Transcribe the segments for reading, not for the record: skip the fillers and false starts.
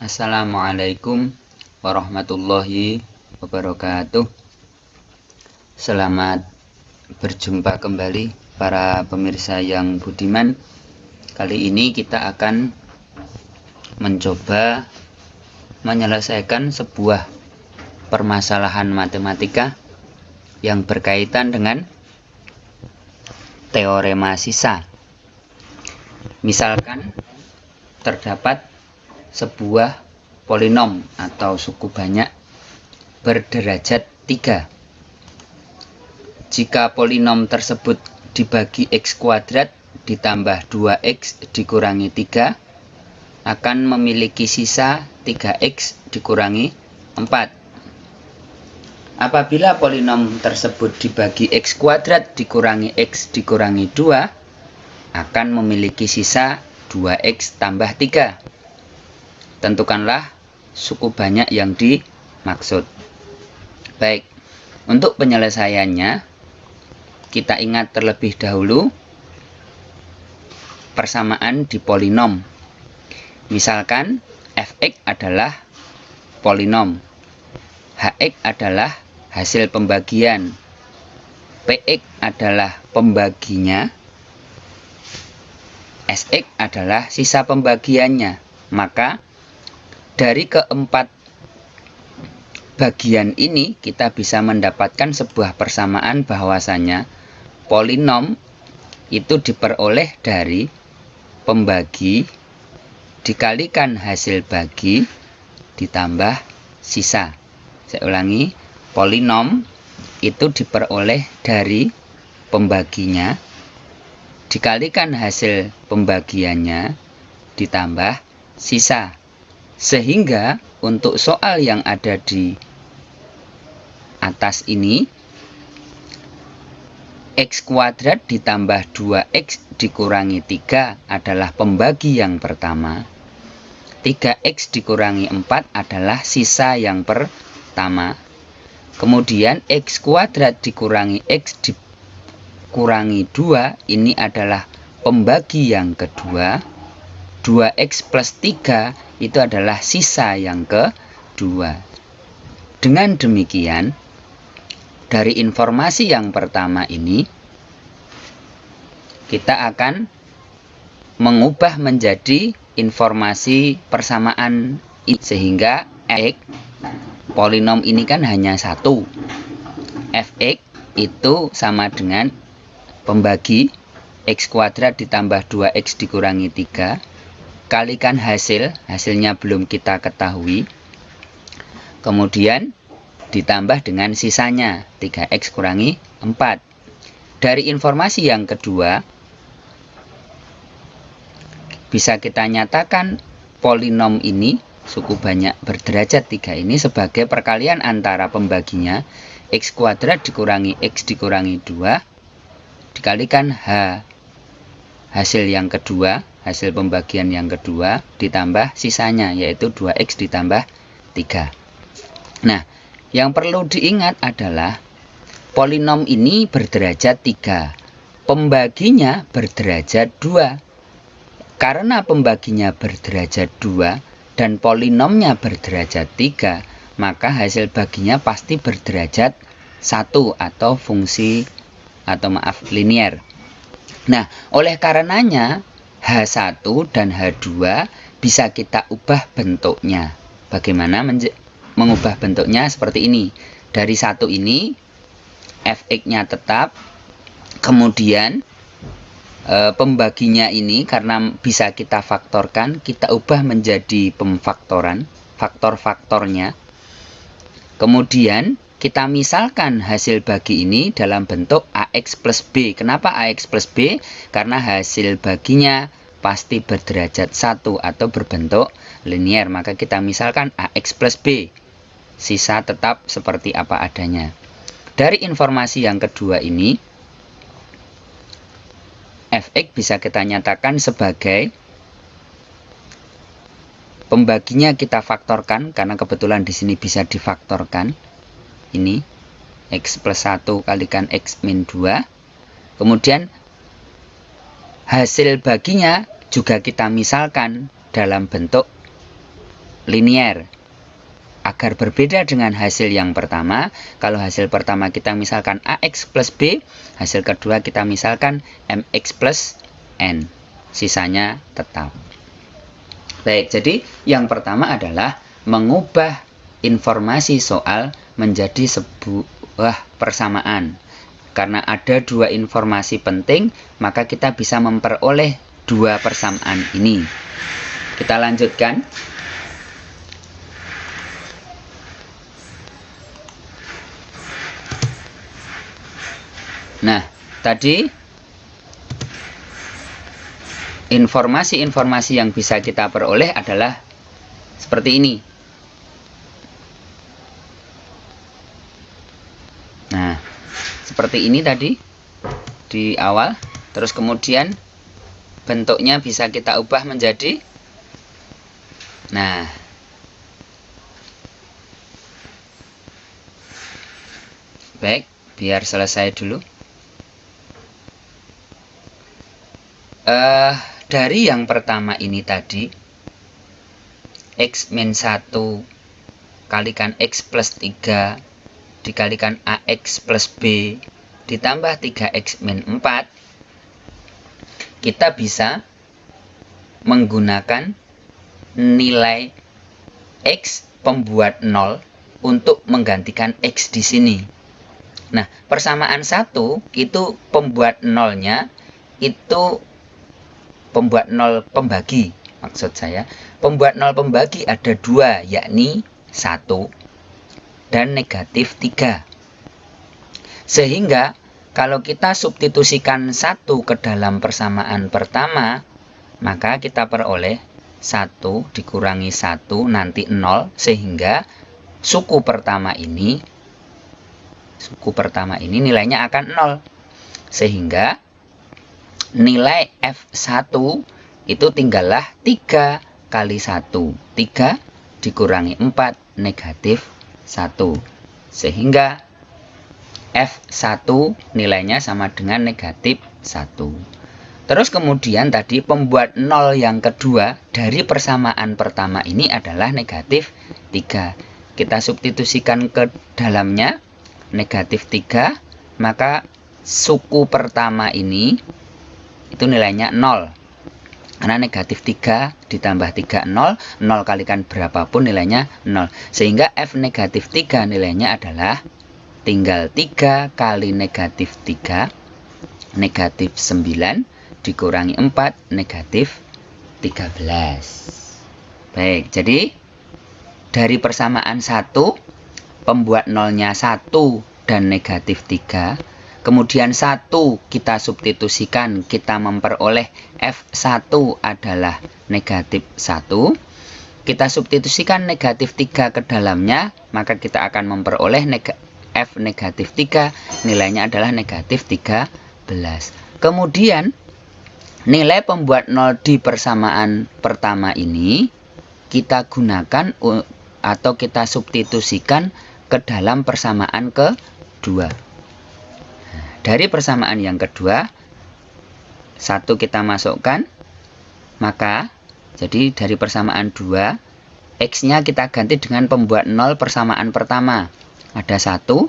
Assalamualaikum warahmatullahi wabarakatuh. Selamat berjumpa kembali para pemirsa yang budiman. Kali ini kita akan mencoba menyelesaikan sebuah permasalahan matematika yang berkaitan dengan teorema sisa. Misalkan terdapat sebuah polinom atau suku banyak berderajat 3. Jika polinom tersebut dibagi x kuadrat ditambah 2x dikurangi 3 akan memiliki sisa 3x dikurangi 4. Apabila polinom tersebut dibagi x kuadrat dikurangi x dikurangi 2 akan memiliki sisa 2x tambah 3. Tentukanlah suku banyak yang dimaksud. Baik, untuk penyelesaiannya kita ingat terlebih dahulu persamaan di polinom. Misalkan fx adalah polinom, hx adalah hasil pembagian, px adalah pembaginya, sx adalah sisa pembagiannya. Maka dari keempat bagian ini kita bisa mendapatkan sebuah persamaan bahwasanya polinom itu diperoleh dari pembagi dikalikan hasil bagi ditambah sisa. Saya ulangi, polinom itu diperoleh dari pembaginya dikalikan hasil pembagiannya ditambah sisa. Sehingga untuk soal yang ada di atas ini, x kuadrat ditambah 2x dikurangi 3 adalah pembagi yang pertama, 3x dikurangi 4 adalah sisa yang pertama. Kemudian x kuadrat dikurangi x dikurangi 2 ini adalah pembagi yang kedua, 2x plus 3 itu adalah sisa yang kedua. Dengan demikian, dari informasi yang pertama ini, kita akan mengubah menjadi informasi persamaan sehingga x, polinom ini kan hanya satu. Fx itu sama dengan pembagi x kuadrat ditambah 2x dikurangi 3 kalikan hasilnya belum kita ketahui, kemudian ditambah dengan sisanya 3x kurangi 4. Dari informasi yang kedua bisa kita nyatakan polinom ini suku banyak berderajat 3 ini sebagai perkalian antara pembaginya x kuadrat dikurangi x dikurangi 2 dikalikan hasil yang kedua, hasil pembagian yang kedua ditambah sisanya yaitu 2x ditambah 3. Nah, yang perlu diingat adalah polinom ini berderajat 3, pembaginya berderajat 2. Karena pembaginya berderajat 2 dan polinomnya berderajat 3, maka hasil baginya pasti berderajat 1 atau fungsi linier. Nah, oleh karenanya H1 dan H2 bisa kita ubah bentuknya. Bagaimana mengubah bentuknya? Seperti ini. Dari satu ini fx-nya tetap, kemudian pembaginya ini karena bisa kita faktorkan, kita ubah menjadi pemfaktoran, faktor-faktornya. Kemudian kita misalkan hasil bagi ini dalam bentuk AX plus B. Kenapa AX plus B? Karena hasil baginya pasti berderajat 1 atau berbentuk linier. Maka kita misalkan AX plus B. Sisa tetap seperti apa adanya. Dari informasi yang kedua ini, Fx bisa kita nyatakan sebagai pembaginya kita faktorkan, karena kebetulan di sini bisa difaktorkan. Ini x plus 1 kalikan x min 2. Kemudian hasil baginya juga kita misalkan dalam bentuk linier. Agar berbeda dengan hasil yang pertama, kalau hasil pertama kita misalkan AX plus B, hasil kedua kita misalkan MX plus N. Sisanya tetap. Baik, jadi yang pertama adalah mengubah informasi soal menjadi sebuah persamaan. Karena ada dua informasi penting, maka kita bisa memperoleh dua persamaan ini. Kita lanjutkan. Nah, tadi informasi-informasi yang bisa kita peroleh adalah seperti ini. Nah, seperti ini tadi di awal. Terus kemudian bentuknya bisa kita ubah menjadi, nah, baik, biar selesai dulu. Dari yang pertama ini tadi, X min 1 kalikan X plus 3 dikalikan AX plus B ditambah 3X min 4, kita bisa menggunakan nilai X pembuat 0 untuk menggantikan X di sini. Nah, persamaan 1 itu pembuat 0-nya itu pembuat 0 pembagi, maksud saya. Pembuat 0 pembagi ada dua, yakni 1 dan negatif 3. Sehingga kalau kita substitusikan 1 ke dalam persamaan pertama, maka kita peroleh 1 dikurangi 1 nanti 0, sehingga suku pertama ini nilainya akan 0. Sehingga nilai F1 itu tinggallah 3 kali 1. 3 dikurangi 4, negatif 1. Sehingga F1 nilainya sama dengan negatif 1. Terus kemudian tadi pembuat 0 yang kedua dari persamaan pertama ini adalah negatif 3. Kita substitusikan ke dalamnya negatif 3, maka suku pertama ini itu nilainya 0. Karena negatif 3 ditambah 3, 0. 0 kalikan berapapun nilainya 0. Sehingga F negatif 3 nilainya adalah tinggal 3 kali negatif 3, negatif 9, dikurangi 4, negatif 13. Baik, jadi dari persamaan 1, pembuat 0-nya 1 dan negatif 3, kemudian 1 kita substitusikan, kita memperoleh F1 adalah negatif 1. Kita substitusikan negatif 3 ke dalamnya, maka kita akan memperoleh F negatif 3, nilainya adalah negatif 13. Kemudian, nilai pembuat 0 di persamaan pertama ini, kita gunakan atau kita substitusikan ke dalam persamaan kedua. Dari persamaan yang kedua, 1 kita masukkan, maka jadi dari persamaan 2, X-nya kita ganti dengan pembuat 0 persamaan pertama. Ada 1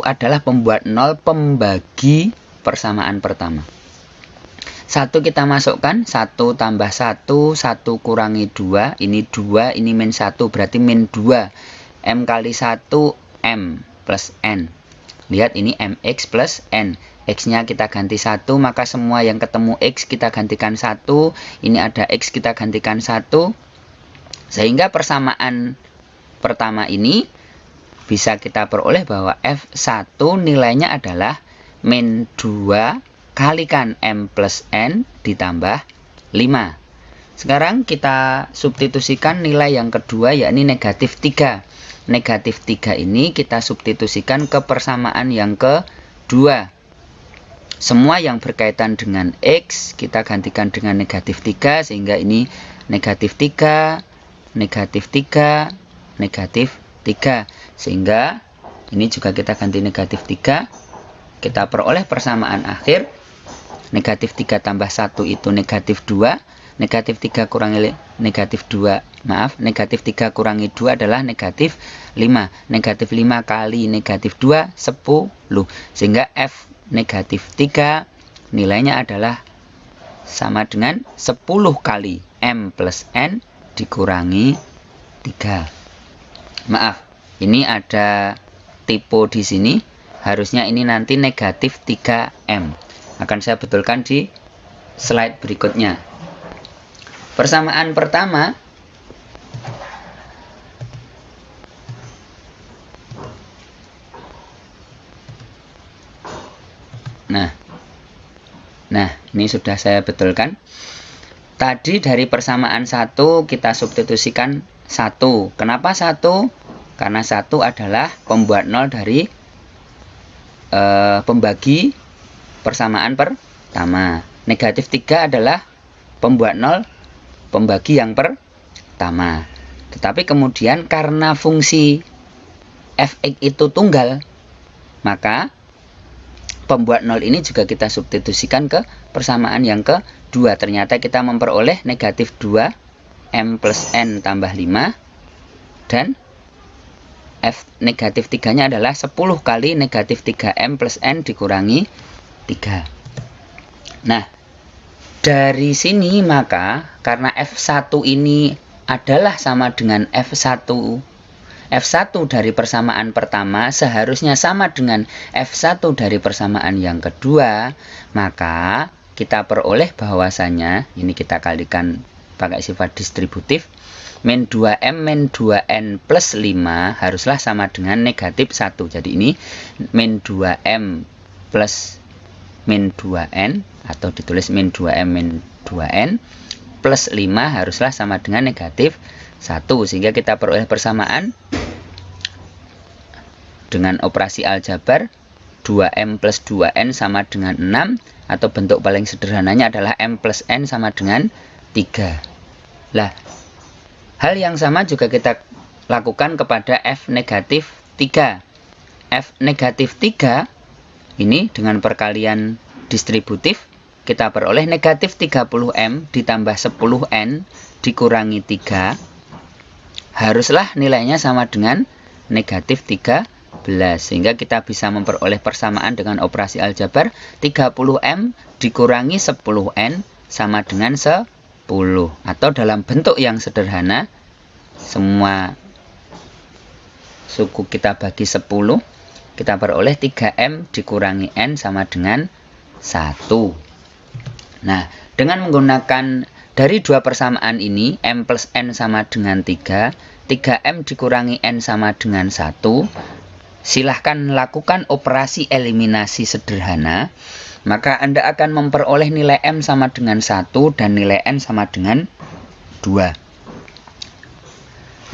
adalah pembuat 0 pembagi persamaan pertama. 1 kita masukkan, 1 tambah 1, 1 kurangi 2, ini 2, ini min 1, berarti min 2. M kali 1, M plus N. Lihat ini MX plus N. X-nya kita ganti 1, maka semua yang ketemu X kita gantikan 1. Ini ada X kita gantikan 1. Sehingga persamaan pertama ini bisa kita peroleh bahwa F1 nilainya adalah min 2 kalikan M plus N ditambah 5. Sekarang kita substitusikan nilai yang kedua, yakni negatif 3. Negatif 3 ini kita substitusikan ke persamaan yang kedua. Semua yang berkaitan dengan X kita gantikan dengan negatif 3, sehingga ini negatif 3, negatif 3, negatif 3. Sehingga ini juga kita ganti negatif 3. Kita peroleh persamaan akhir Negatif 3 tambah 1 itu negatif 2. Negatif 3 kurangi negatif 2, maaf, negatif 3 kurangi 2 adalah negatif 5. Negatif 5 kali negatif 2, 10. Sehingga F negatif 3 nilainya adalah sama dengan 10 kali M plus N dikurangi 3. Maaf, ini ada typo di sini. Harusnya ini nanti negatif 3M. Akan saya betulkan di slide berikutnya. Persamaan pertama, Nah, ini sudah saya betulkan. Tadi dari persamaan 1 kita substitusikan 1. Kenapa 1? Karena 1 adalah pembuat 0 dari pembagi persamaan pertama. Negatif 3 adalah pembuat 0 pembagi yang pertama. Tetapi kemudian karena fungsi fx itu tunggal, maka pembuat 0 ini juga kita substitusikan ke persamaan yang kedua. Ternyata kita memperoleh negatif 2 M plus N tambah 5. Dan F negatif 3 nya adalah 10 kali negatif 3M plus N dikurangi 3. Nah, dari sini maka karena F1 ini adalah sama dengan F1 dari persamaan pertama seharusnya sama dengan F1 dari persamaan yang kedua, maka kita peroleh bahwasannya, ini kita kalikan pakai sifat distributif, min 2M min 2N plus 5 haruslah sama dengan negatif 1. Jadi ini min 2M plus min 2N, atau ditulis min 2M min 2N plus 5 haruslah sama dengan negatif 1. Sehingga kita peroleh persamaan dengan operasi aljabar 2M plus 2N sama dengan 6, atau bentuk paling sederhananya adalah M plus N sama dengan 3. Lah, hal yang sama juga kita lakukan kepada F negatif 3. F negatif 3 ini dengan perkalian distributif kita peroleh negatif 30M ditambah 10N dikurangi 3 haruslah nilainya sama dengan negatif 13, sehingga kita bisa memperoleh persamaan dengan operasi aljabar 30M dikurangi 10N sama dengan 10, atau dalam bentuk yang sederhana semua suku kita bagi 10, kita peroleh 3M dikurangi N sama dengan 1. Nah, dengan menggunakan dari dua persamaan ini, M plus N sama dengan 3, 3M dikurangi N sama dengan 1, silahkan lakukan operasi eliminasi sederhana, maka Anda akan memperoleh nilai M sama dengan 1 dan nilai N sama dengan 2.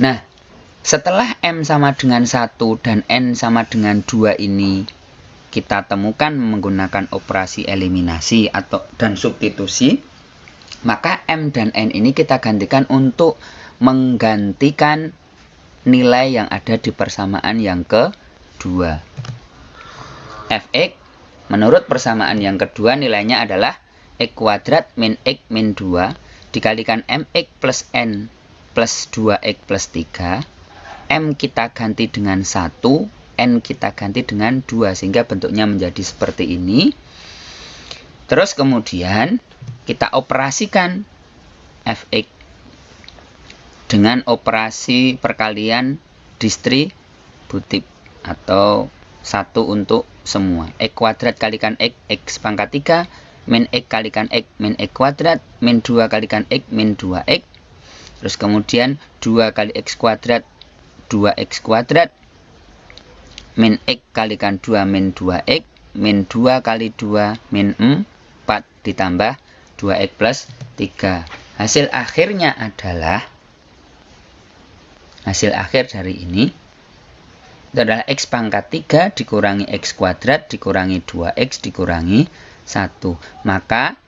Nah, setelah M sama dengan 1 dan N sama dengan 2 ini kita temukan menggunakan operasi eliminasi dan substitusi, maka M dan N ini kita gantikan untuk menggantikan nilai yang ada di persamaan yang kedua. Fx menurut persamaan yang kedua nilainya adalah X kuadrat min X min 2 dikalikan MX plus N plus 2X plus 3. M kita ganti dengan 1, N kita ganti dengan 2, sehingga bentuknya menjadi seperti ini. Terus kemudian kita operasikan Fx dengan operasi perkalian distributif atau 1 untuk semua. X kuadrat kalikan X, X pangkat 3, min X kalikan X, min X kuadrat, min 2 kalikan X, min 2X. Terus kemudian 2 kali X kuadrat, 2X kuadrat, min X kalikan 2 min 2X, min 2 kali 2 min 4 ditambah 2X plus 3. Hasil akhirnya adalah, hasil akhir dari ini itu adalah X pangkat 3 dikurangi X kuadrat dikurangi 2X dikurangi 1. Maka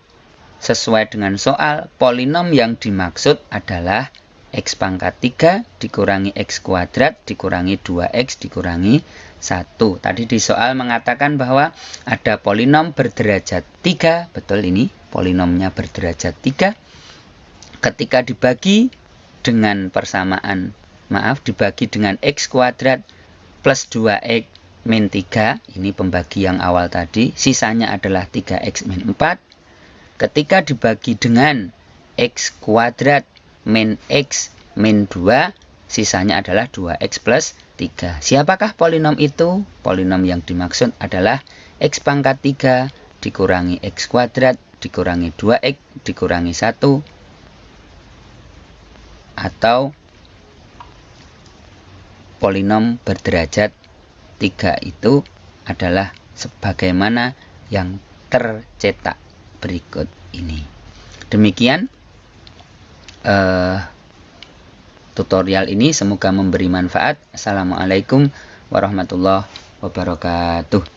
sesuai dengan soal, polinom yang dimaksud adalah X pangkat 3 dikurangi X kuadrat dikurangi 2X dikurangi 1. Tadi di soal mengatakan bahwa ada polinom berderajat 3. Betul, ini polinomnya berderajat 3. Ketika dibagi dengan persamaan, dibagi dengan X kuadrat plus 2X min 3. Ini pembagi yang awal tadi. Sisanya adalah 3X min 4. Ketika dibagi dengan X kuadrat min X min 2, sisanya adalah 2X plus 3. Siapakah polinom itu? Polinom yang dimaksud adalah X pangkat 3 dikurangi X kuadrat dikurangi 2X dikurangi 1, atau polinom berderajat 3 itu adalah sebagaimana yang tercetak berikut ini. Demikian tutorial ini, semoga memberi manfaat. Assalamualaikum warahmatullahi wabarakatuh.